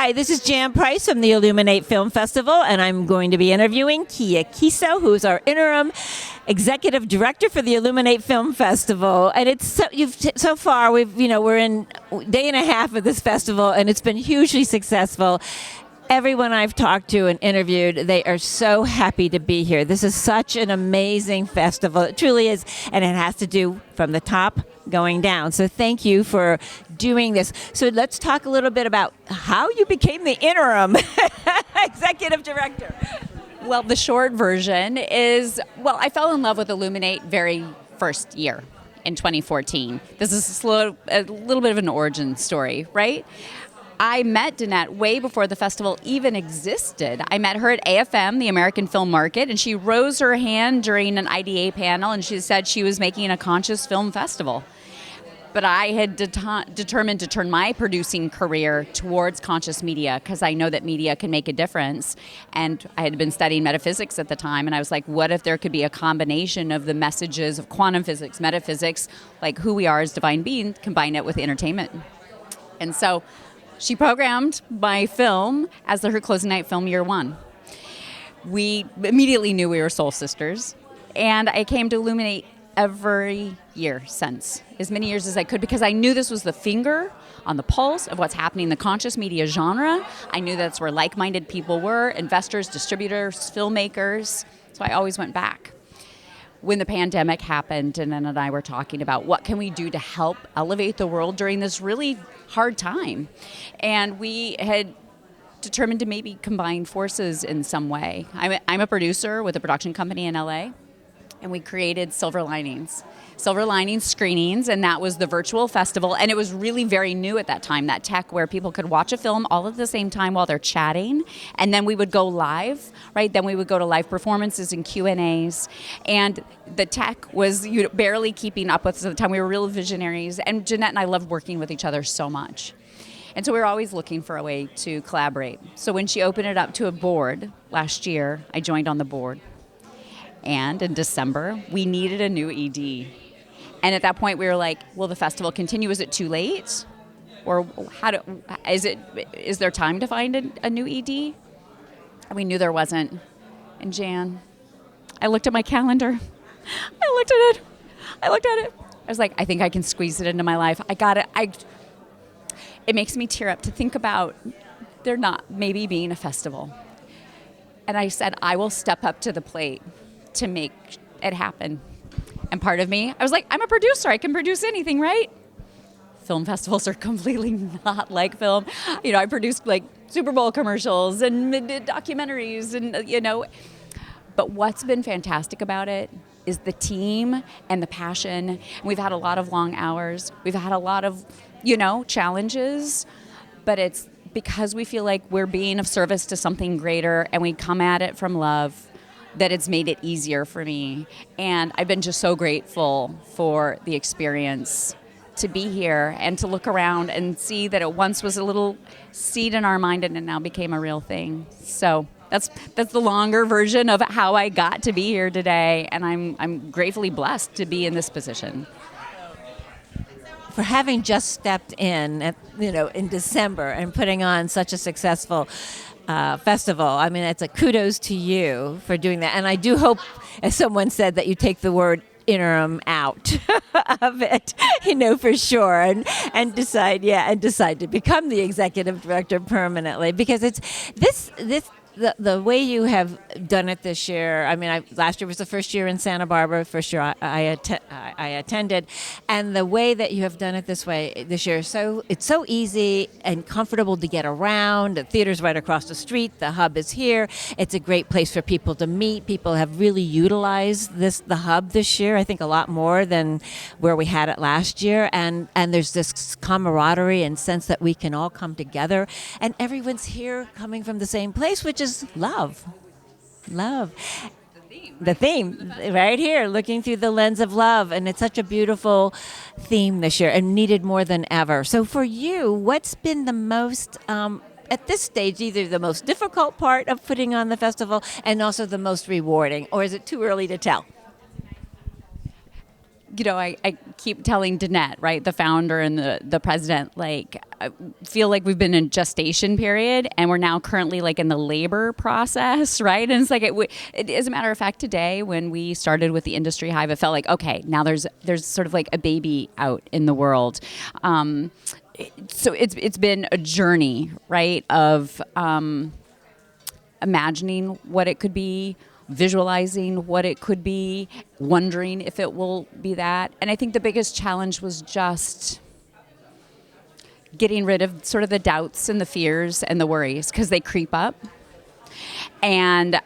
Hi, this is Jan Price from the ILLUMINATE Film Festival, and I'm going to be interviewing Kiso, who's our interim executive director for the ILLUMINATE Film Festival. And it's so far we're in day and a half of this festival, and it's been hugely successful. Everyone I've talked to and interviewed, they are so happy to be here. This is such an amazing festival. It truly is, and it has to do from the top going down. So thank you for doing this. So let's talk a little bit about how you became the interim executive director. Well, the short version is, I fell in love with ILLUMINATE very first year in 2014. This is a little bit of an origin story, right? I met Danette way before the festival even existed. I met her at AFM, the American Film Market, and she rose her hand during an IDA panel, and she said she was making a conscious film festival. But I had determined to turn my producing career towards conscious media because I know that media can make a difference. And I had been studying metaphysics at the time, and I was like, what if there could be a combination of the messages of quantum physics, metaphysics, like who we are as divine beings, combine it with entertainment. And so she programmed my film as her closing night film year one. We immediately knew we were soul sisters, and I came to ILLUMINATE every year since, as many years as I could, because I knew this was the finger on the pulse of what's happening in the conscious media genre. I knew that's where like-minded people were, investors, distributors, filmmakers, so I always went back. When the pandemic happened, and Anna and I were talking about what can we do to help elevate the world during this really hard time. And we had determined to maybe combine forces in some way. I'm a producer with a production company in LA, and we created Silver Linings screenings, and that was the virtual festival. And it was really very new at that time, that tech where people could watch a film all at the same time while they're chatting, and then we would go live, right? Then we would go to live performances and Q&As, and the tech was barely keeping up with us at the time. We were real visionaries, and Jeanette and I loved working with each other so much. And so we were always looking for a way to collaborate. So when she opened it up to a board last year, I joined on the board. And in December, we needed a new ED. And at that point, we were like, will the festival continue? Is it too late? Or is there time to find a new ED? And we knew there wasn't. And Jan, I looked at my calendar. I looked at it. I was like, I think I can squeeze it into my life. I got it. It makes me tear up to think about there not maybe being a festival. And I said, I will step up to the plate to make it happen. And part of me, I was like, I'm a producer. I can produce anything, right? Film festivals are completely not like film. I produced like Super Bowl commercials and documentaries and, But what's been fantastic about it is the team and the passion. And we've had a lot of long hours. We've had a lot of, challenges. But it's because we feel like we're being of service to something greater and we come at it from love, that it's made it easier for me. And I've been just so grateful for the experience to be here and to look around and see that it once was a little seed in our mind and it now became a real thing. So that's the longer version of how I got to be here today, and I'm gratefully blessed to be in this position. For having just stepped in, in December and putting on such a successful festival. I mean, it's a kudos to you for doing that. And I do hope, as someone said, that you take the word interim out of it, for sure, and decide to become the executive director permanently, because it's this the way you have done it this year. I mean, last year was the first year in Santa Barbara. First year I attended, and the way that you have done it this year, so it's so easy and comfortable to get around. The theater's right across the street. The hub is here. It's a great place for people to meet. People have really utilized the hub this year. I think a lot more than where we had it last year, and there's this camaraderie and sense that we can all come together, and everyone's here coming from the same place, which is love. The theme right here, looking through the lens of love. And it's such a beautiful theme this year and needed more than ever. So for you, what's been the most, at this stage, either the most difficult part of putting on the festival and also the most rewarding? Or is it too early to tell? I keep telling Danette, right, the founder and the president, like, I feel like we've been in gestation period and we're now currently like in the labor process, right? And it's like, as a matter of fact, today when we started with the Industry Hive, it felt like, okay, now there's sort of like a baby out in the world. So it's been a journey, right, of imagining what it could be, visualizing what it could be, wondering if it will be that. And I think the biggest challenge was just getting rid of sort of the doubts and the fears and the worries, because they creep up. And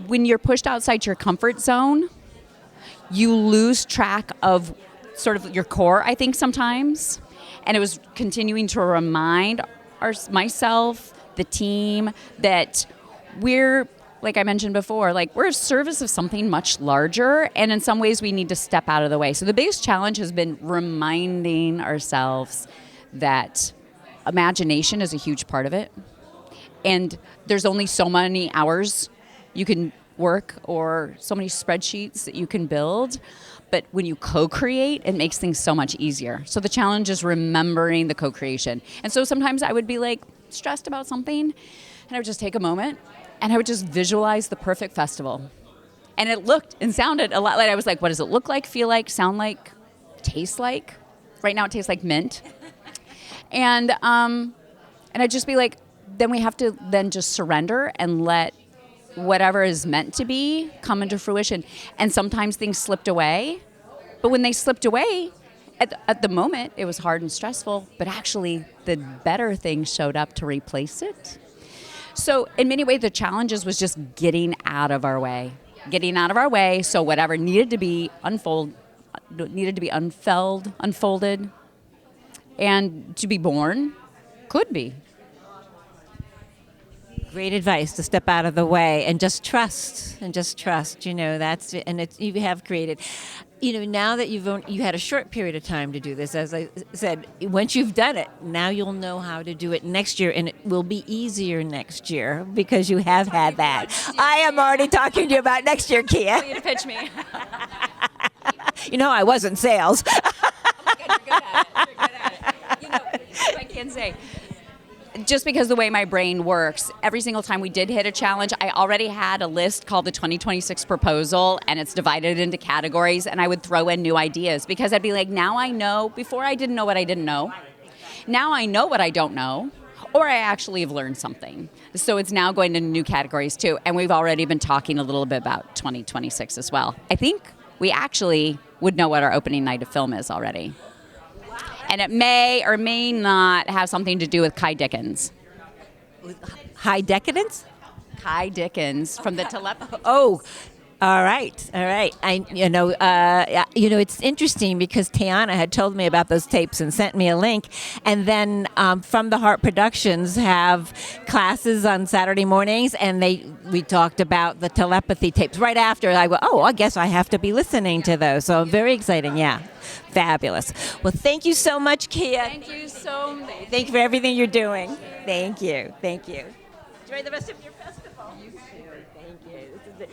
when you're pushed outside your comfort zone, you lose track of sort of your core, I think, sometimes. And it was continuing to remind myself, the team, that we're, like I mentioned before, like, we're a service of something much larger, and in some ways we need to step out of the way. So the biggest challenge has been reminding ourselves that imagination is a huge part of it, and there's only so many hours you can work or so many spreadsheets that you can build. But when you co-create, it makes things so much easier. So the challenge is remembering the co-creation. And so sometimes I would be like stressed about something, and I would just take a moment and I would just visualize the perfect festival. And it looked and sounded a lot like, I was like, what does it look like, feel like, sound like, taste like? Right now it tastes like mint. And I'd just be like, then we have to then just surrender and let whatever is meant to be come into fruition. And sometimes things slipped away. But when they slipped away, at the moment, it was hard and stressful. But actually, the better things showed up to replace it. So in many ways, the challenges was just getting out of our way. Getting out of our way, so whatever needed to be unfolded, and to be born could be. Great advice, to step out of the way and just trust. That's it. And you have created. Now that you had a short period of time to do this, as I said, once you've done it, now you'll know how to do it next year, and it will be easier next year because you have had that. I am already talking to you about next year, Kia. I want you to pitch me. I was in sales. Oh my God, you're good at it. I can say, just because the way my brain works, every single time we did hit a challenge, I already had a list called the 2026 proposal, and it's divided into categories, and I would throw in new ideas because I'd be like, now I know. Before, I didn't know what I didn't know. Now I know what I don't know, or I actually have learned something. So it's now going into new categories too, and we've already been talking a little bit about 2026 as well. I think we actually would know what our opening night of film is already. And it may or may not have something to do with Kai Dickens. High decadence? Kai Dickens from the telepathy. Oh, all right. It's interesting because Tiana had told me about those tapes and sent me a link. And then From the Heart Productions have classes on Saturday mornings, and we talked about the telepathy tapes. Right after, I go, I guess I have to be listening to those. So very exciting, yeah. Fabulous. Well, thank you so much, Kia. Thank you so much. Thank you for everything you're doing. Thank you. Enjoy the rest of your festival. You too. Thank you. This is it.